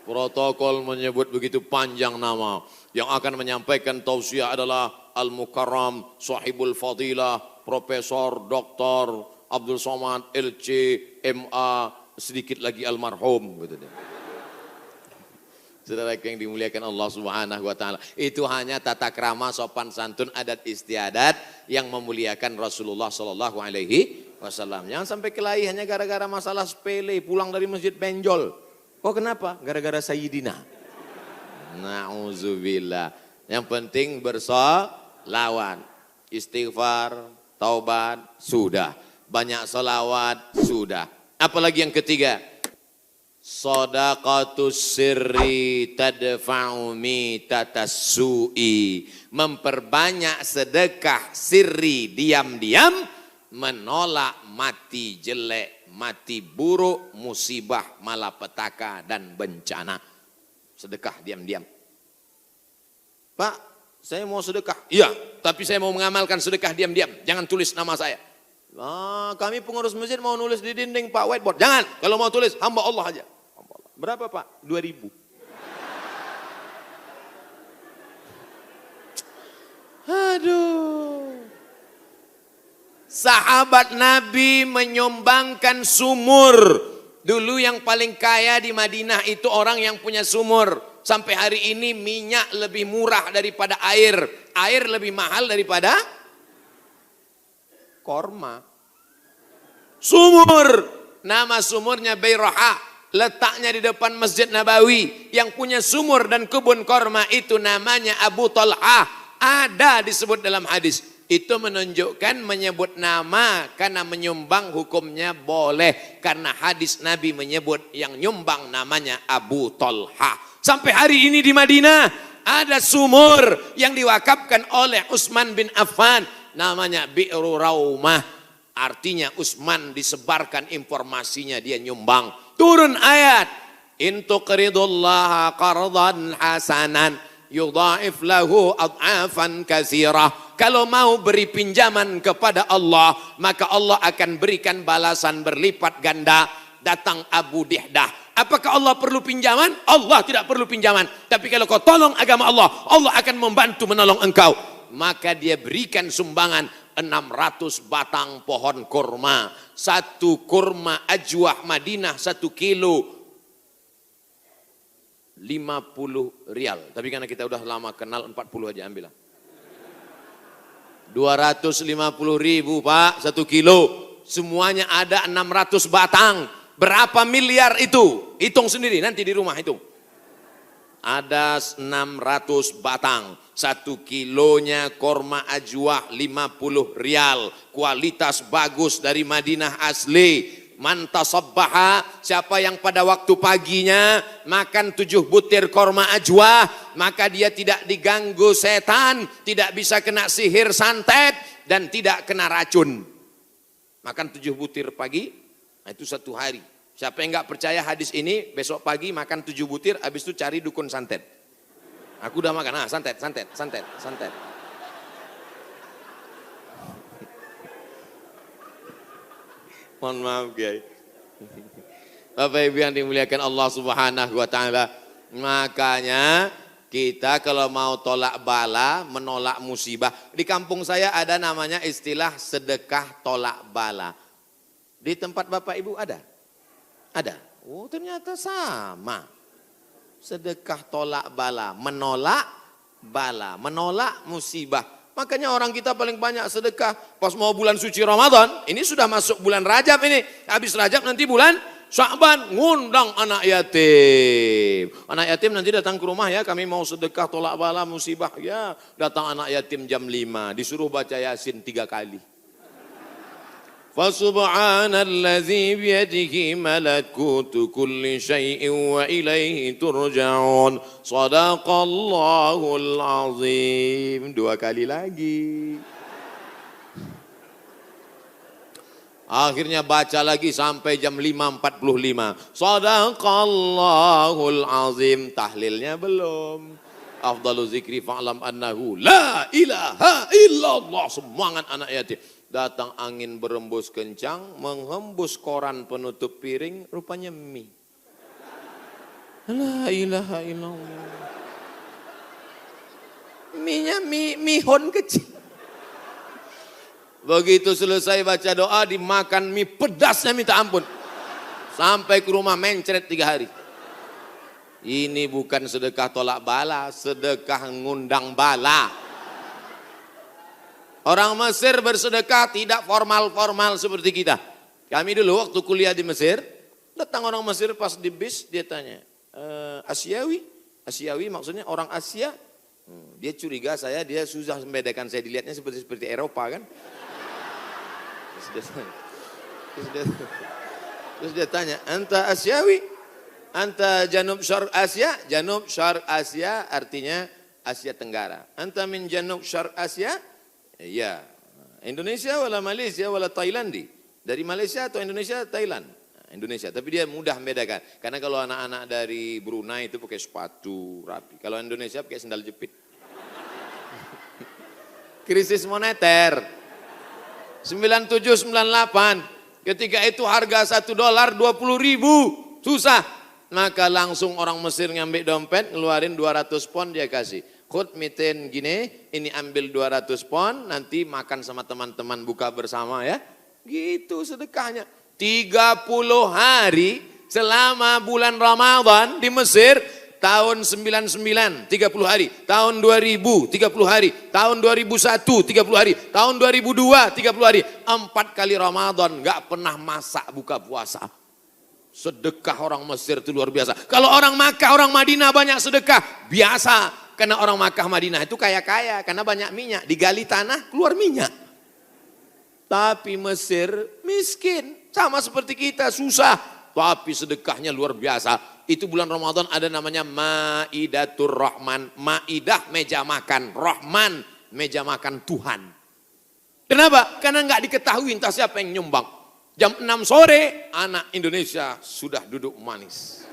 Speaker 1: Protokol menyebut begitu panjang nama. Yang akan menyampaikan tausiah adalah Al-Mukarram, Sahibul Fadilah, Profesor Dr. Abdul Somad, LC, MA, sedikit lagi almarhum. Gitu deh. Saudara yang dimuliakan Allah Subhanahu wa taala. Itu hanya tata krama, sopan santun, adat istiadat yang memuliakan Rasulullah sallallahu alaihi wasallam. Jangan sampai kelahi hanya gara-gara masalah sepele, pulang dari masjid benjol. Oh kenapa? Gara-gara Sayyidina. Nauzubillah. Yang penting bersolawat, istighfar, taubat, sudah. Banyak solawat, sudah. Apalagi yang ketiga? Shadaqatus sirri tadfa'u mitatas su'i. Memperbanyak sedekah sirri, diam-diam, menolak mati jelek, mati buruk, musibah, malapetaka dan bencana. Sedekah diam-diam. Pak, saya mau sedekah. Iya, tapi saya mau mengamalkan sedekah diam-diam. Jangan tulis nama saya. Kami pengurus masjid mau nulis di dinding Pak, whiteboard. Jangan, kalau mau tulis hamba Allah aja. Berapa Pak? 2.000. Aduh. Sahabat Nabi menyumbangkan sumur. Dulu yang paling kaya di Madinah itu orang yang punya sumur. Sampai hari ini minyak lebih murah daripada air. Air lebih mahal daripada korma. Sumur. Nama sumurnya Bairaha. Letaknya di depan Masjid Nabawi. Yang punya sumur dan kebun korma itu namanya Abu Talhah. Ada disebut dalam hadis. Itu menunjukkan menyebut nama karena menyumbang hukumnya boleh. Karena hadis Nabi menyebut yang nyumbang namanya Abu Tolha. Sampai hari ini di Madinah ada sumur yang diwakafkan oleh Utsman bin Affan. Namanya Bi'ru Raumah. Artinya Utsman disebarkan informasinya, dia nyumbang. Turun ayat. In tuqridullaha qardan hasanan yudha'if lahu ad'afan katsirah. Kalau mau beri pinjaman kepada Allah, maka Allah akan berikan balasan berlipat ganda. Datang Abu Dihdah. Apakah Allah perlu pinjaman? Allah tidak perlu pinjaman. Tapi kalau kau tolong agama Allah, Allah akan membantu menolong engkau. Maka dia berikan sumbangan 600 batang pohon kurma. Satu kurma ajwah Madinah 1 kilo 50 rial. Tapi karena kita udah lama kenal 40 aja ambil lah. 250.000 Pak 1 kilo. Semuanya ada 600 batang. Berapa miliar itu? Hitung sendiri nanti di rumah hitung. Ada 600 batang. 1 kilonya korma ajwah 50 rial. Kualitas bagus dari Madinah asli. Man tasabbaha, siapa yang pada waktu paginya makan 7 butir korma ajwah, maka dia tidak diganggu setan, tidak bisa kena sihir santet, dan tidak kena racun. Makan 7 butir pagi, itu 1 hari. Siapa yang nggak percaya hadis ini, besok pagi makan 7 butir, habis itu cari dukun santet. Aku udah makan, santet. Mohon maaf Kiai. Bapak Ibu yang dimuliakan Allah Subhanahu wa taala. Makanya kita kalau mau tolak bala, menolak musibah. Di kampung saya ada namanya istilah sedekah tolak bala. Di tempat Bapak Ibu ada? Ada. Oh, ternyata sama. Sedekah tolak bala, menolak bala, menolak musibah. Makanya orang kita paling banyak sedekah pas mau bulan suci Ramadan. Ini sudah masuk bulan Rajab ini. Habis Rajab nanti bulan Sya'ban ngundang anak yatim. Anak yatim nanti datang ke rumah ya, kami mau sedekah tolak bala musibah. Ya, datang anak yatim jam 5, disuruh baca Yasin 3 kali. Fasubhanallazi biyadihi malakutu kulli syai'in wa ilaihi turja'un. Shadaqallahul azim. 2 kali lagi. Akhirnya baca lagi sampai jam 5.45. Shadaqallahul azim. Tahlilnya belum. Afdalu zikri fa'lam annahu la ilaha illallah. Semangat anak yatim. Datang angin berembus kencang, menghembus koran penutup piring, rupanya mie. La ilaha illallah. Mie-nya mihon kecil. Begitu selesai baca doa, dimakan mie pedasnya minta ampun. Sampai ke rumah mencret 3 hari. Ini bukan sedekah tolak bala, sedekah ngundang bala. Orang Mesir bersedekah tidak formal-formal seperti kita. Kami dulu waktu kuliah di Mesir, datang orang Mesir pas di bis, dia tanya, Asiawi? Asiawi maksudnya orang Asia? Dia curiga saya, dia susah membedakan saya, dilihatnya seperti Eropa kan. Terus dia tanya, anta Asiawi? Anta Janub Syarq Asia? Janub Syarq Asia artinya Asia Tenggara. Anta min Janub Syarq Asia? Ya, Indonesia wala Malaysia wala Thailandi. Dari Malaysia atau Indonesia, Thailand. Indonesia, tapi dia mudah membedakan. Karena kalau anak-anak dari Brunei itu pakai sepatu rapi. Kalau Indonesia pakai sandal jepit. Krisis moneter 97-98. Ketika itu harga $1 20.000. Susah. Maka langsung orang Mesir ngambil dompet, ngeluarin 200 pon dia kasih. Khud miten gini, ini ambil 200 pon, nanti makan sama teman-teman buka bersama ya. Gitu sedekahnya. 30 hari selama bulan Ramadan di Mesir, tahun 99, 30 hari. Tahun 2000, 30 hari. Tahun 2001, 30 hari. Tahun 2002, 30 hari. 4 kali Ramadan, gak pernah masak buka puasa. Sedekah orang Mesir itu luar biasa. Kalau orang Makkah, orang Madinah banyak sedekah, biasa. Karena orang Makkah Madinah itu kaya-kaya, karena banyak minyak. Digali tanah, keluar minyak. Tapi Mesir miskin, sama seperti kita, susah. Tapi sedekahnya luar biasa. Itu bulan Ramadan ada namanya Maidatur Rahman. Maidah meja makan, Rahman meja makan Tuhan. Kenapa? Karena nggak diketahui entah siapa yang nyumbang. Jam 6 sore, anak Indonesia sudah duduk manis.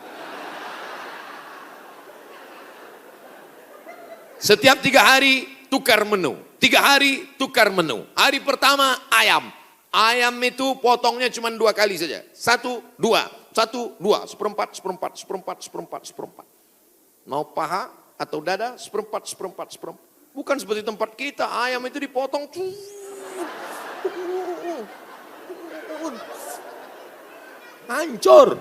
Speaker 1: Setiap 3 hari tukar menu. 3 hari tukar menu. Hari pertama ayam. Ayam itu potongnya cuma 2 kali saja. 1, 2, 1, 2, seperempat, seperempat, seperempat, seperempat, seperempat. Mau paha atau dada, seperempat, seperempat, seperempat. Bukan seperti tempat kita, ayam itu dipotong. Hancur.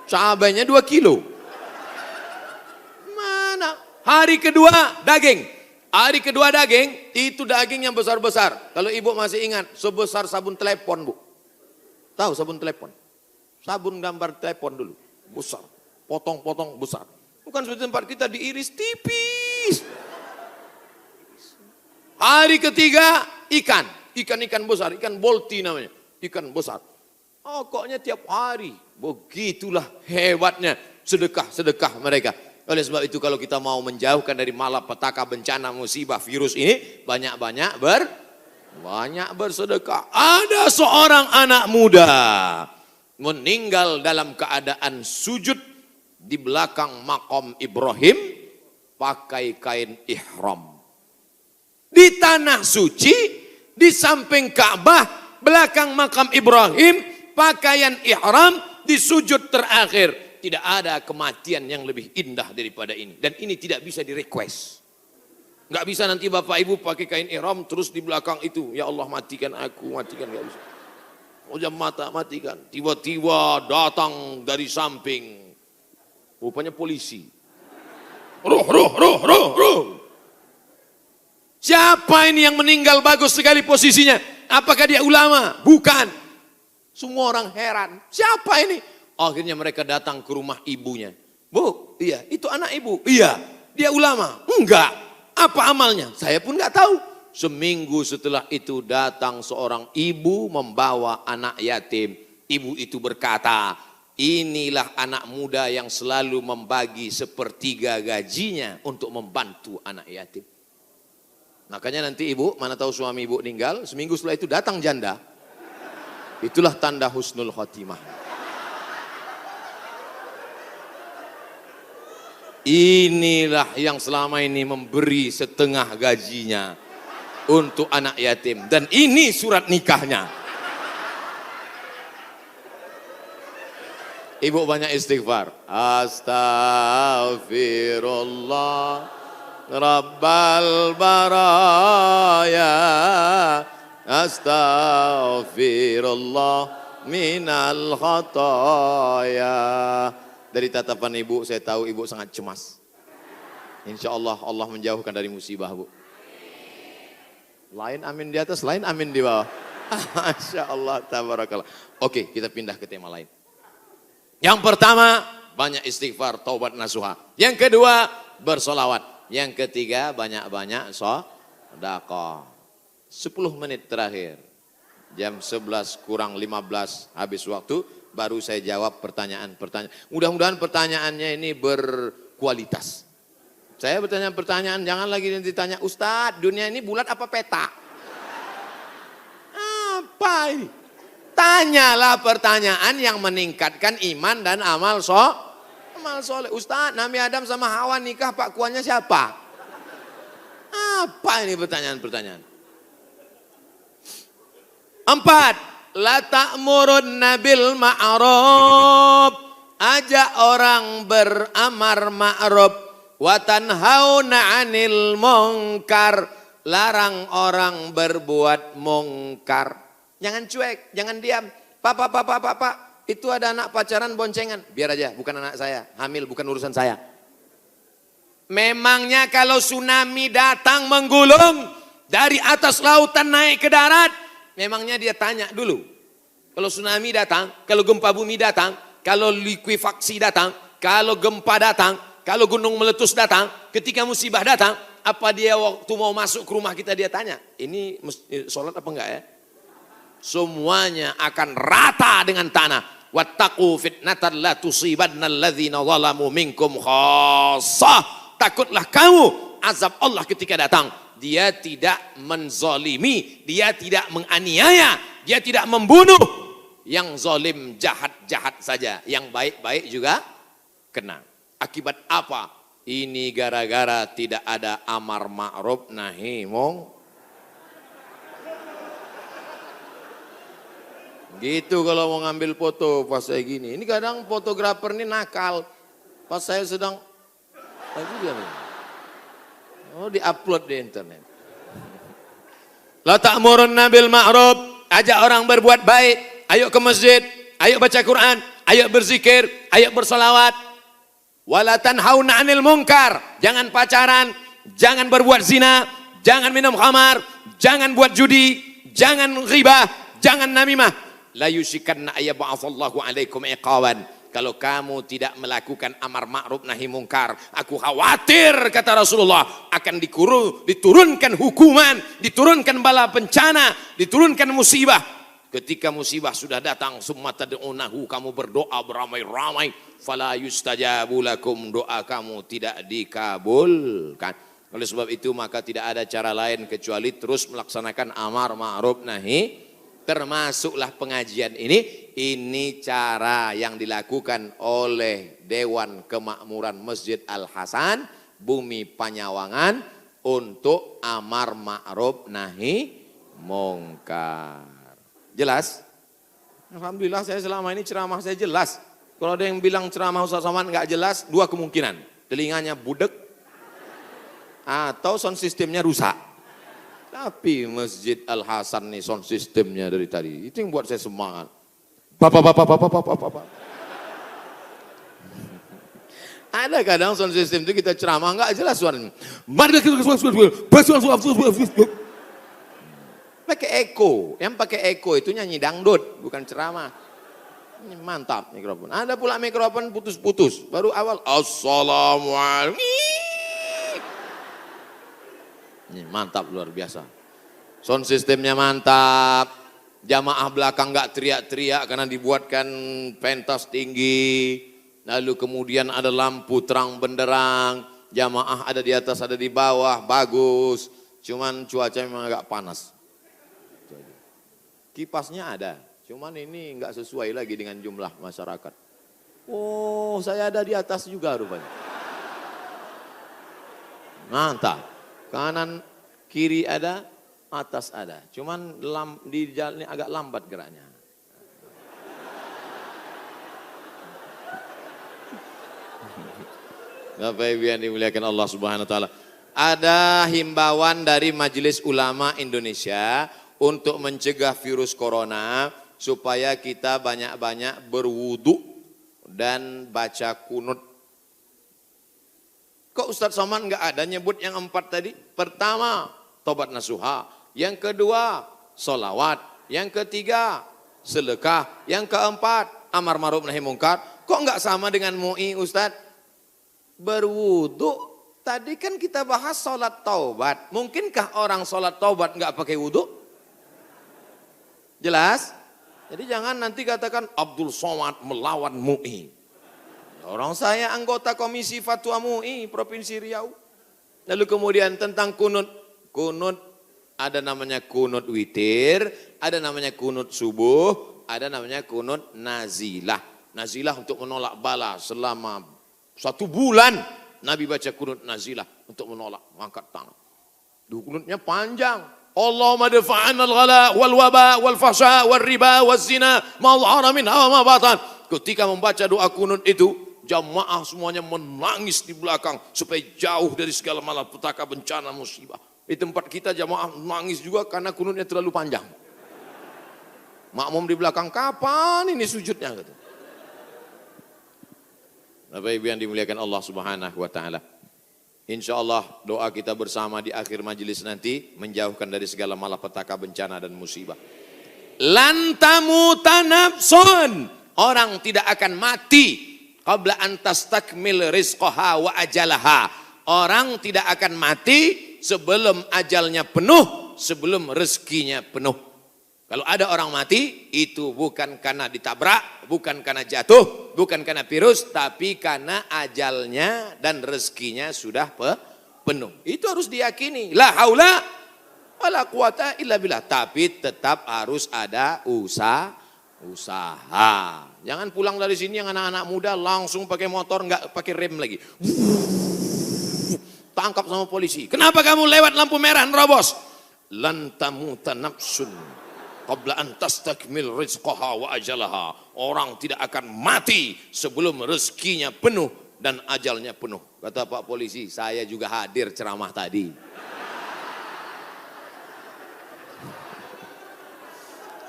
Speaker 1: Cabainya 2 kilo. Mana? Hari kedua daging. Hari kedua daging, itu daging yang besar-besar. Kalau ibu masih ingat, sebesar sabun telepon, Bu. Tahu sabun telepon? Sabun gambar telepon dulu. Besar. Potong-potong besar. Bukan seperti tempat kita diiris tipis. Hari ketiga, ikan. Ikan-ikan besar, ikan bolti namanya. Ikan besar. Pokoknya tiap hari. Begitulah hebatnya sedekah-sedekah mereka. Oleh sebab itu kalau kita mau menjauhkan dari malapetaka, bencana, musibah, virus ini, banyak-banyak bersedekah. Ada seorang anak muda meninggal dalam keadaan sujud di belakang makam Ibrahim pakai kain ihram. Di tanah suci, di samping Ka'bah, belakang makam Ibrahim, pakaian ihram di sujud terakhir. Tidak ada kematian yang lebih indah daripada ini. Dan ini tidak bisa di-request. Nggak bisa nanti bapak ibu pakai kain ihram terus di belakang itu. Ya Allah matikan aku, matikan. Nggak bisa. Ujam mata matikan. Tiba-tiba datang dari samping. Rupanya polisi. Ruh. Siapa ini yang meninggal bagus sekali posisinya? Apakah dia ulama? Bukan. Semua orang heran. Siapa ini? Akhirnya mereka datang ke rumah ibunya. Bu, iya, itu anak ibu. Iya, dia ulama. Enggak. Apa amalnya? Saya pun enggak tahu. Seminggu setelah itu datang seorang ibu membawa anak yatim. Ibu itu berkata, inilah anak muda yang selalu membagi sepertiga gajinya untuk membantu anak yatim. Makanya nanti ibu, mana tahu suami ibu meninggal, seminggu setelah itu datang janda. Itulah tanda husnul khotimah. Inilah yang selama ini memberi setengah gajinya untuk anak yatim. Dan ini surat nikahnya. Ibu banyak istighfar. Astaghfirullah Rabbal baraya. Astaghfirullah minal khataya. Dari tatapan ibu saya tahu ibu sangat cemas. Insya Allah Allah menjauhkan dari musibah bu. Lain amin di atas, lain amin di bawah. Masya Allah, tabarakallah. Oke, kita pindah ke tema lain. Yang pertama, banyak istighfar, taubat nasuha. Yang kedua, bersolawat. Yang ketiga, banyak-banyak sedekah. 10 menit terakhir. Jam 11 kurang 15 habis waktu. Baru saya jawab pertanyaan-pertanyaan. Mudah-mudahan pertanyaannya ini berkualitas. Saya bertanya pertanyaan, jangan lagi nanti tanya, Ustadz, dunia ini bulat apa peta? Apa ini? Tanyalah pertanyaan yang meningkatkan iman dan amal soleh. Ustadz, Nabi Adam sama Hawa nikah pak kuannya siapa? Apa ini pertanyaan-pertanyaan? 4. La ta'murunna bil ma'ruf. Ajak orang beramar ma'ruf. Wa tanhauna 'anil munkar. Larang orang berbuat mungkar. Jangan cuek, jangan diam. Pak, itu ada anak pacaran boncengan. Biar aja, bukan anak saya. Hamil bukan urusan saya. Memangnya kalau tsunami datang menggulung dari atas lautan naik ke darat, memangnya dia tanya dulu. Kalau tsunami datang, kalau gempa bumi datang, kalau likuifaksi datang, kalau gempa datang, kalau gunung meletus datang, ketika musibah datang, apa dia waktu mau masuk ke rumah kita dia tanya, ini sholat apa enggak ya? Semuanya akan rata dengan tanah. Wattaqu fitnatan la tusibanna alladzina zalamu minkum khassah. Takutlah kamu azab Allah ketika datang. Dia tidak menzalimi, dia tidak menganiaya, dia tidak membunuh. Yang zalim jahat-jahat saja, yang baik-baik juga kena. Akibat apa? Ini gara-gara tidak ada amar ma'ruf nahi mungkar. Gitu kalau mau ngambil foto pas saya gini. Ini kadang fotografer ini nakal. Pas saya sedang di-upload di internet. La ta'murunna bil ma'ruf, ajak orang berbuat baik. Ayo ke masjid, ayo baca Quran, ayo berzikir, ayo bersolawat. Wala tanhauna 'anil munkar, jangan pacaran, jangan berbuat zina, jangan minum khamar, jangan buat judi, jangan ghibah, jangan namimah. La yushikanna ayyab'atsallahu 'alaikum iqaban. Kalau kamu tidak melakukan amar ma'ruf nahi munkar, aku khawatir kata Rasulullah akan diturunkan hukuman, diturunkan bala bencana, diturunkan musibah. Ketika musibah sudah datang, summa tad'unahu, kamu berdoa beramai-ramai, fala yustajabu lakum, doa kamu tidak dikabulkan. Oleh sebab itu maka tidak ada cara lain kecuali terus melaksanakan amar ma'ruf nahi. Termasuklah pengajian ini cara yang dilakukan oleh Dewan Kemakmuran Masjid Al-Hasan Bumi Panyawangan untuk amar ma'ruf nahi munkar. Jelas? Alhamdulillah saya selama ini ceramah saya jelas. Kalau ada yang bilang ceramah Ustaz Somad nggak jelas, dua kemungkinan. Telinganya budek atau sound systemnya rusak. Tapi Masjid Al-Hasan nih sound systemnya dari tadi. Itu yang buat saya semangat. Bapak. Ada kadang sound system itu kita ceramah nggak jelas suaranya. Pakai eko, yang pakai eko itu nyanyi dangdut, bukan ceramah. Ini mantap mikrofon. Ada pula mikrofon putus-putus. Baru awal assalamualaikum. Ini mantap luar biasa. Sound sistemnya mantap. Jamaah belakang nggak teriak-teriak karena dibuatkan pentas tinggi. Lalu kemudian ada lampu terang benderang. Jamaah ada di atas, ada di bawah, bagus. Cuman cuaca memang agak panas. Kipasnya ada, cuman ini enggak sesuai lagi dengan jumlah masyarakat. Oh, saya ada di atas juga rupanya. Mantap. Kanan, kiri ada, atas ada. Cuman di jalan ini agak lambat geraknya. Bapak Ibu yang dimuliakan Allah Subhanahu wa taala. Ada himbauan dari Majelis Ulama Indonesia untuk mencegah virus corona supaya kita banyak-banyak berwudu dan baca kunut. Kok Ustadz Somad enggak ada nyebut yang 4 tadi? Pertama, tobat nasuha. Yang kedua, solawat. Yang ketiga, sedekah. Yang keempat, amar ma'ruf nahi munkar. Kok enggak sama dengan MUI Ustadz? Berwudu. Tadi kan kita bahas sholat taubat. Mungkinkah orang sholat taubat enggak pakai wudu? Jelas? Jadi jangan nanti katakan Abdul Somad melawan MUI. Orang saya anggota Komisi Fatwa MUI Provinsi Riau. Lalu kemudian tentang kunut. Kunut ada namanya kunut witir, ada namanya kunut subuh, ada namanya kunut nazilah. Nazilah untuk menolak bala selama 1 bulan. Nabi baca kunut nazilah untuk menolak, angkat tangan. Kunutnya panjang. Allahumma dafa'anna al-ghala wal waba wal fahsya wal riba wal zina ma dhahara minha wa ma batan. Ketika membaca doa kunut itu, jamaah semuanya menangis di belakang supaya jauh dari segala malapetaka, bencana, musibah. Di tempat kita jamaah menangis juga karena kunutnya terlalu panjang. Makmum di belakang, kapan ini sujudnya? Bapak Ibu yang dimuliakan Allah Subhanahu wa taala. InsyaAllah doa kita bersama di akhir majelis nanti menjauhkan dari segala malapetaka, bencana dan musibah. Lan tamuta nafsun, orang tidak akan mati qabla an tastakmil rizqaha wa ajalaha. Orang tidak akan mati sebelum ajalnya penuh, sebelum rezekinya penuh. Kalau ada orang mati, itu bukan karena ditabrak, bukan karena jatuh, bukan karena virus, tapi karena ajalnya dan rezekinya sudah penuh. Itu harus diyakini. La haula wala quwata illa billah. Tapi tetap harus ada usaha. Jangan pulang dari sini yang anak-anak muda langsung pakai motor, nggak pakai rem lagi. Tangkap sama polisi. Kenapa kamu lewat lampu merah nerobos? Lan tamuta nafsun qabla an tastakmil rizqaha wa ajalaha. Orang tidak akan mati sebelum rezekinya penuh dan ajalnya penuh. Kata Pak Polisi, saya juga hadir ceramah tadi.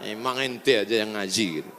Speaker 1: Emang ente aja yang ngaji gitu.